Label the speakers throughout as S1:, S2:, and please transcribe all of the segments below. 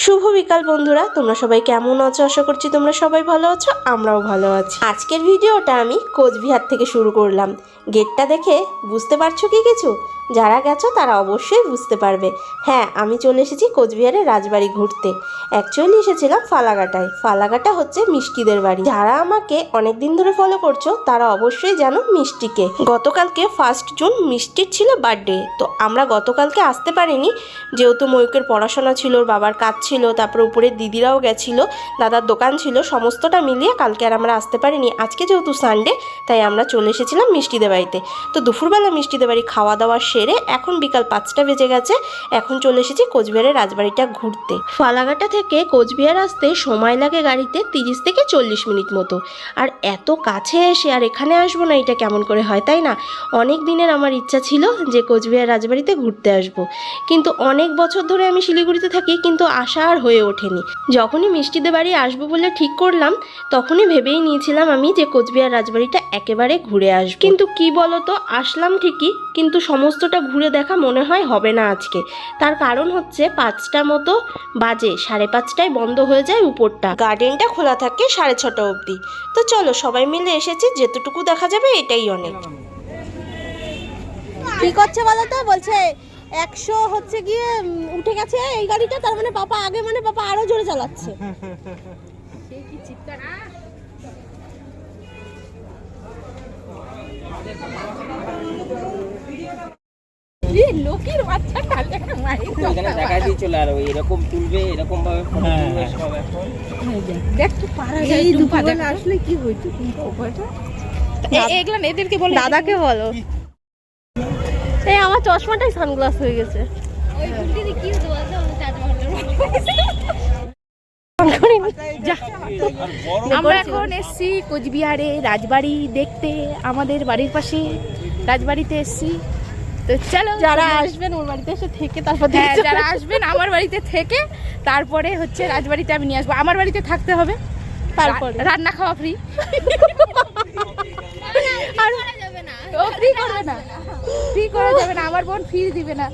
S1: শুভ বিকাল বন্ধুরা, তোমরা সবাই কেমন আছো? আশা করছি তোমরা সবাই ভালো আছো, আমরাও ভালো আছি। আজকের ভিডিওটা আমি কোচবিহার থেকে শুরু করলাম। গেটটা দেখে বুঝতে পারছো কি কিছু? যারা গেছো তারা অবশ্যই বুঝতে পারবে। হ্যাঁ, আমি চলে এসেছি কোচবিহারের রাজবাড়ি ঘুরতে। অ্যাকচুয়ালি এসেছিলাম ফালাকাটায়। ফালাকাটা হচ্ছে মিষ্টিদের বাড়ি। যারা আমাকে অনেক দিন ধরে ফলো করছো তারা অবশ্যই জানো মিষ্টিকে। গতকালকে 1 জুন মিষ্টির ছিল বার্থডে, তো আমরা গতকালকে আসতে পারিনি, যেহেতু ময়ূকের পড়াশোনা ছিল, বাবার কাজ ছিল, তারপরে উপরে দিদিরাও গেছিল, দাদার দোকান ছিল, সমস্তটা মিলিয়ে কালকে আর আমরা আসতে পারিনি। আজকে যেহেতু সানডে, তাই আমরা চলে এসেছিলাম মিষ্টিদের বাড়িতে। তো দুপুরবেলা মিষ্টিদের বাড়ি খাওয়া দাওয়া সেরে এখন বিকাল 5টা বেজে গেছে। এখন চলে এসেছি কোচবিহারের রাজবাড়িটা ঘুরতে। ফালাকাটা থেকে কোচবিহার আসতে সময় লাগে গাড়িতে 30 থেকে 40 মিনিট মতো। আর এত কাছে এসে আর এখানে আসবো না, এটা কেমন করে হয়, তাই না? অনেক দিনের আমার ইচ্ছা ছিল যে কোচবিহার রাজবাড়িতে ঘুরতে আসবো, কিন্তু অনেক বছর ধরে আমি শিলিগুড়িতে থাকি, কিন্তু আসা আর হয়ে ওঠেনি। যখনই মিষ্টিদের বাড়ি আসবো বলে ঠিক করলাম, তখনই ভেবেই নিয়েছিলাম আমি যে কোচবিহার রাজবাড়িটা একেবারে ঘুরে আসবো। কিন্তু কি বলতো, আসলাম ঠিকই, কিন্তু সমস্তটা ঘুরে দেখা মনে হয় হবে না আজকে। তার কারণ হচ্ছে 5টা মতো বাজে, 5:30টায় বন্ধ হয়ে যায় উপরটা। গার্ডেনটা খোলা থাকে 6:30 অবধি। তো চলো, সবাই মিলে এসেছি, যেতটুকু দেখা যাবে এটাই অনেক।
S2: কি করছে বলো তো? বলছে 100 হচ্ছে গিয়ে উঠে গেছে এই গাড়িটা, তার মানে পাপা আগে, মানে পাপা আরো জোরে চালাচ্ছে। সে কি চিৎকার! লোকের বাচ্চা কালে
S3: এখানে দেখা দিয়ে চলে আর এরকম তুলবে, এরকম ভাবে ফটো তুলবে সব। এখন
S2: দেখ তো পারা যায়, দুপাদা আসলে কি হইতো কিন্তু ওটা এগুলা এদেরকে বল, দাদাকে বলো। এই আমার চশমাটাই সানগ্লাস হয়ে গেছে। ওই গুলটিতে কি বলতো আমরা এখন এসছি কোচবিহারে রাজবাড়ি দেখতে। আমাদের বাড়ির পাশে রাজবাড়িতে এসছি। তো চলো, যারা আসবেন ওর বাড়িতে এসে থেকে তারপর, যারা আসবেন আমার বাড়িতে থেকে তারপরে হচ্ছে রাজবাড়িতে আমি নিয়ে আসবো। আমার বাড়িতে থাকতে হবে, তারপর রান্না খাওয়া ফ্রি। আর ফ্রি করবে না, ফ্রি করা যাবে না, আমার বোন ফ্রি দিবে না।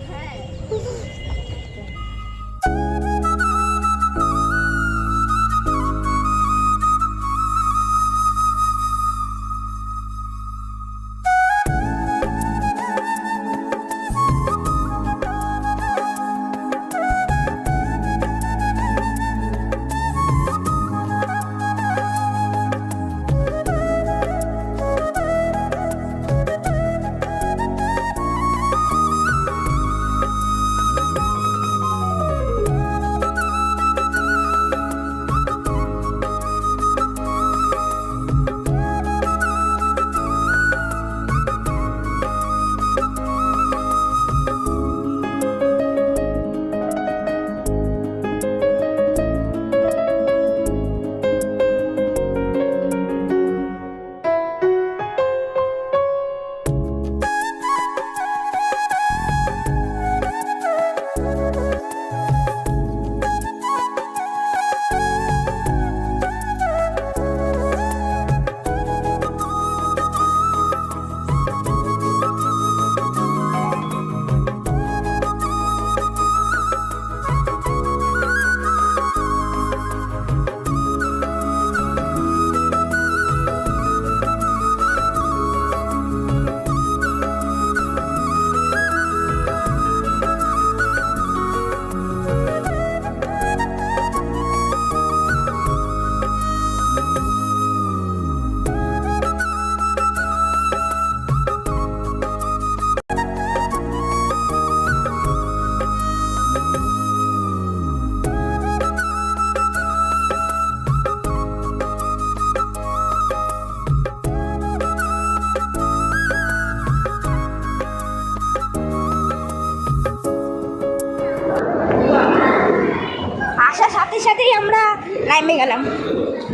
S2: সাথেই আমরা লাইমে গেলাম।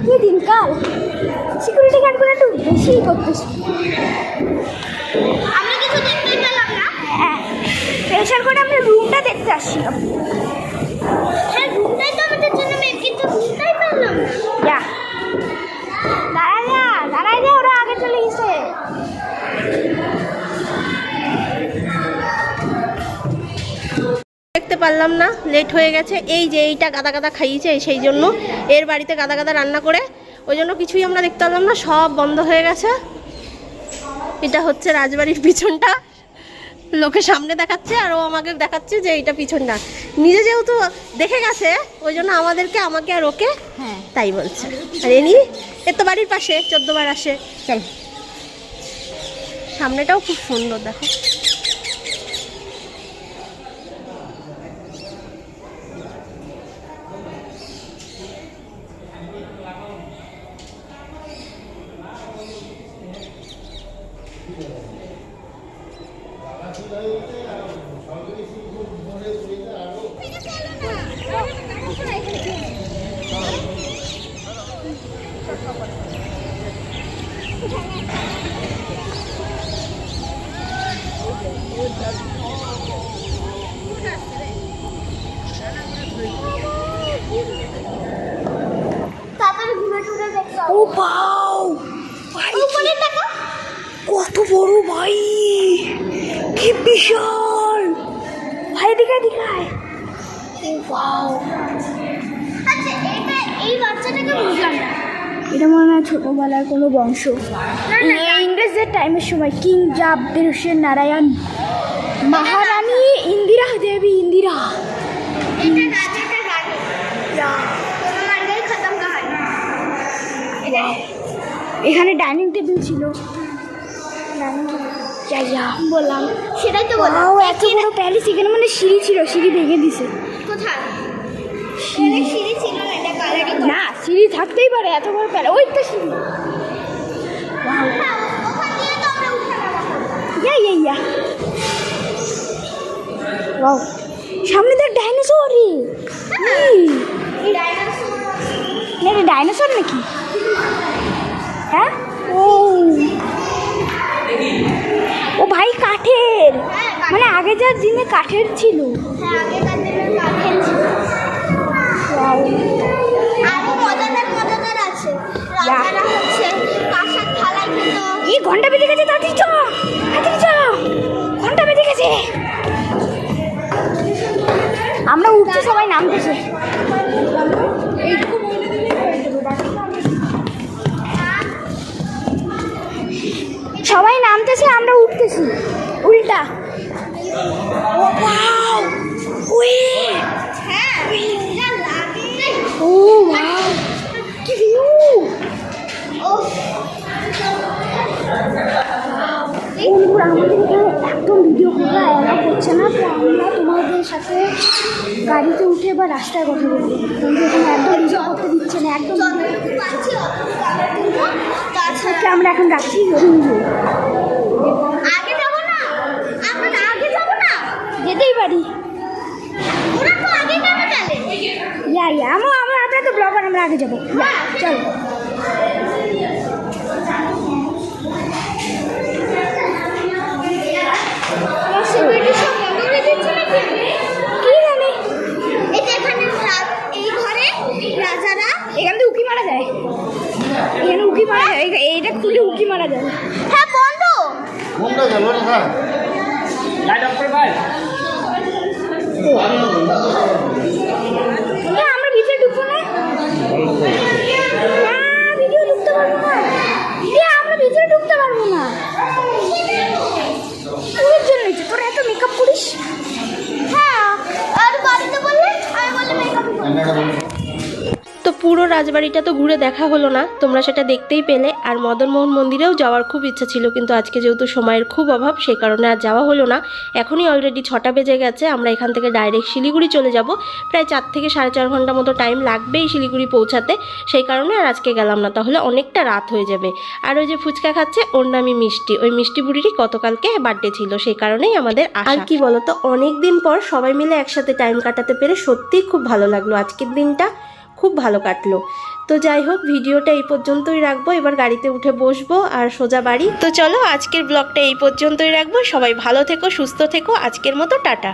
S2: কি দিনকাল, সিকিউরিটি গার্ডগুলো একটু বেশি করতেছে। আমরা কিছু দেখতে পেলাম না। হ্যাঁ, প্রেশার করে আমরা রুমটা দেখতে আসছিলাম। হ্যাঁ, রুমটাই তো আমাদের জন্য মেন, কিন্তু রুমটাই পেলাম না। যা দাঁড়ায় যা, ওরা আগে চলে গেছে।
S1: পারলাম না, লেট হয়ে গেছে। এই যে এইটা গাদা গাদা খাইয়েছে, সেই জন্য এর বাড়িতে গাদা গাদা রান্না করে, ওই জন্য কিছুই আমরা দেখতে পারলাম না, সব বন্ধ হয়ে গেছে। এটা হচ্ছে রাজবাড়ির পিছনটা, লোকে সামনে দেখাচ্ছে আর ও আমাকে দেখাচ্ছে যে এইটা পিছনটা। নিজে যেহেতু দেখে গেছে ওই জন্য আমাকে আর ওকে তাই বলছে। আর এনি এর তো বাড়ির পাশে 14 বার আসে।
S2: চল,
S1: সামনেটাও খুব সুন্দর, দেখো।
S4: ও বাও কত বড় ভাই, কি বিশাল ভাই, দিকে দিকায়। ও বাও,
S5: আচ্ছা এই বাচ্চাটাকে বুঝলাম না।
S4: এটা মনে হয় ছোটবেলার কোনো বংশ। ইংরেজদের টাইমের সময় কিং জাবদের হোসেন নারায়ণ, মহারানী ইন্দিরা দেবী, ইন্দিরা।
S5: এটা রাজাটা রানী কোনো মার্গাই খতম কাহানি।
S4: এখানে ডাইনিং টেবিল ছিল, বললাম
S5: সেটাই তো বললাম।
S4: এত বড় প্যালেস, এখানে মানে সিঁড়ি ছিল, সিঁড়ি ভেঙে দিছে।
S5: কোথায় সিঁড়ি ছিল না, এটা কালারিং
S4: না, সিঁড়ি থাকতেই পারে, এত বড় প্যালেস, ওই তো সিঁড়ি।
S5: ওখান দিয়ে তো আমরা উঠে গেলাম।
S4: ইয়া ওয়াও, সামনে দেখ ডাইনোসর রে। এটা ডাইনোসর নাকি? হ্যাঁ, ও ভাই কাঠের, মানে আগে যার দিনে কাঠের ছিল।
S5: হ্যাঁ, আগেকার দিনের কাঠের ছিল। আরো মজাদার আছে। রাজারা হচ্ছে কাঁসার থালায় খেত।
S4: এই ঘন্টা বেজে গেছে, তাড়াতাড়ি চ, ঘন্টা বেজে গেছে। আমরা উঠছি, সবাই নামতেছে। সবাই নামতেছে, আমরা উঠতেছি উল্টা। ও ওয়াও, ওয়ে,
S5: হ্যাঁ, যা লাগে।
S4: ও ওয়াও, কি ভিউ। বন্ধুরা, আমাদের এখানে একদম ভিডিও করা অ্যালাউ করছে না, তো আমরা তোমাদের সাথে গাড়িতে উঠে বা রাস্তায় কথা বলবো, কিন্তু এখানে একদম ভিডিও করতে দিচ্ছে না, একদম।
S5: তাছাড়া
S4: আমরা এখন রাখছি,
S5: আগে যাবো না, আমরা আগে যাবো না,
S4: যেতেই পারি।
S5: ওরা তো আগে কেন চলে?
S4: আমরা তো ব্লগার, আমরা আগে যাবো, চলো। কি জানি,
S5: এই ঘরে রাজারা
S4: এখান থেকে উকি মারা যায়, এখানে উকি মারা যায়, এইটা খুলে উকি মারা যায়।
S5: হ্যাঁ বন্ধ।
S3: লাইট অফ করে ভাই।
S4: আমরা ভিতরে ঢুকবো না, ভিডিও ঢুকতে পারবো না, আমরা ভিতরে ঢুকতে পারবো না। তোর জন্য তোরা এত মেকআপ করিস।
S5: হ্যাঁ, আর বাড়িতে বললে আমি বললে মেকআপ।
S1: তো পুরো রাজবাড়িটা তো ঘুরে দেখা হলো না, তোমরা সেটা দেখতেই পেলে। আর মদনমোহন মন্দিরেও যাওয়ার খুব ইচ্ছা ছিল, কিন্তু আজকে যেহেতু সময়ের খুব অভাব, সেই কারণে আর যাওয়া হলো না। এখনই অলরেডি 6টা বেজে গেছে, আমরা এখান থেকে ডাইরেক্ট শিলিগুড়ি চলে যাব। প্রায় 4 থেকে 4.5 ঘন্টা মতো টাইম লাগবেই শিলিগুড়ি পৌঁছাতে, সেই কারণে আর আজকে গেলাম না, তাহলে অনেকটা রাত হয়ে যাবে। আর ওই যে ফুচকা খাচ্ছে, ওর নামই মিষ্টি, ওই মিষ্টি বুড়িরই গতকালকে বার্থডে ছিল, সেই কারণেই আমাদের আসা। আর কি বলতো, অনেক দিন পর সবাই মিলে একসাথে টাইম কাটাতে পেরে সত্যিই খুব ভালো লাগলো, আজকের দিনটা খুব ভালো কাটলো। তো যাই হোক, ভিডিওটা এই পর্যন্তই রাখবো, এবার গাড়িতে উঠে বসবো আর সোজা বাড়ি। তো চলো, আজকের ব্লগটা এই পর্যন্তই রাখবো। সবাই ভালো থেকো, সুস্থ থেকো, আজকের মতো টাটা।